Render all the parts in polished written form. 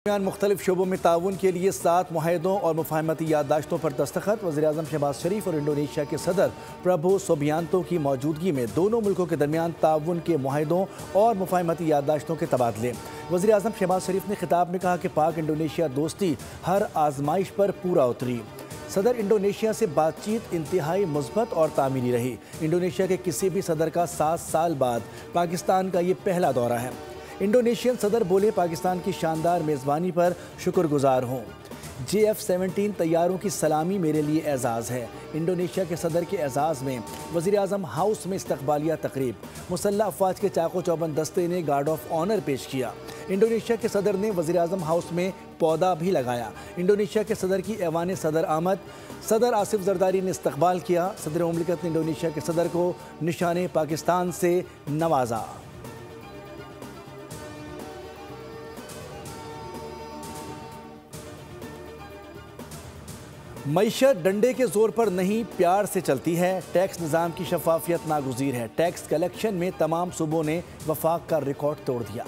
मुख्तलिफ शोबों में ताउन के लिए 7 मुआहदों और मुफाहमती याददाश्तों पर दस्तखत। वज़ीर-ए-आज़म शहबाज शरीफ और इंडोनेशिया के सदर प्रभो सुबियांतो की मौजूदगी में दोनों मुल्कों के दरमियान ताउन के मुआहदों और मुफाहमती याददाश्तों के तबादले। वज़ीर-ए-आज़म शहबाज शरीफ ने खिताब में कहा कि पाक इंडोनेशिया दोस्ती हर आजमाइश पर पूरा उतरी। सदर इंडोनेशिया से बातचीत इंतहाई मुस्बत और तामीरी रही। इंडोनेशिया के किसी भी सदर का 7 साल बाद पाकिस्तान का ये पहला दौरा है। इंडोनेशियन सदर बोले, पाकिस्तान की शानदार मेज़बानी पर शुक्रगुजार हूँ। JF-17 तैयारों की सलामी मेरे लिए एजाज़ है। इंडोनेशिया के सदर के एजाज़ में वज़ीर-ए-आज़म हाउस में इस्तकबालिया तकरीब। मुसल्लह अफ़वाज के चाको चौबंद दस्ते ने गार्ड ऑफ ऑनर पेश किया। इंडोनेशिया के सदर ने वज़ीर-ए-आज़म हाउस में पौधा भी लगाया। इंडोनेशिया के सदर की ऐवान सदर आमद सदर आसिफ जरदारी ने इस्तकबाल किया। सदर मुमलिकत ने इंडोनेशिया के सदर को निशाने पाकिस्तान से नवाजा। मईशत डंडे के जोर पर नहीं, प्यार से चलती है। टैक्स निज़ाम की शफाफियत नागुज़ीर है। टैक्स कलेक्शन में तमाम सूबों ने वफाक का रिकॉर्ड तोड़ दिया।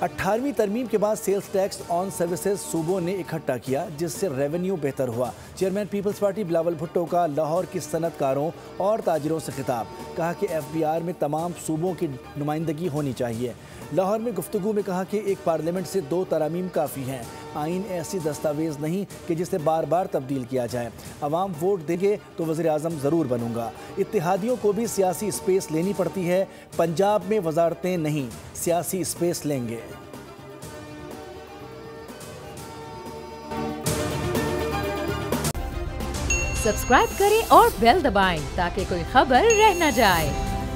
18वीं तरमीम के बाद सेल्स टैक्स ऑन सर्विसेज सूबों ने इकट्ठा किया, जिससे रेवेन्यू बेहतर हुआ। Chairman Peoples Party Bilawal Bhutto का लाहौर की सनतकारों और ताजिरों से खिताब। कहा कि FBR में तमाम सूबों की नुमाइंदगी होनी चाहिए। लाहौर में गुफ्तगू में कहा कि एक पार्लियामेंट से 2 तरामीम काफ़ी हैं। आइन ऐसी दस्तावेज़ नहीं कि जिसे बार बार तब्दील किया जाए। अवाम वोट देंगे तो वज़ीर-ए-आज़म ज़रूर बनूंगा। इत्तेहादियों को भी सियासी स्पेस लेनी पड़ती है। पंजाब में वजारतें नहीं, सियासी स्पेस लेंगे। सब्सक्राइब करें और बेल दबाएं ताकि कोई खबर रह न जाए।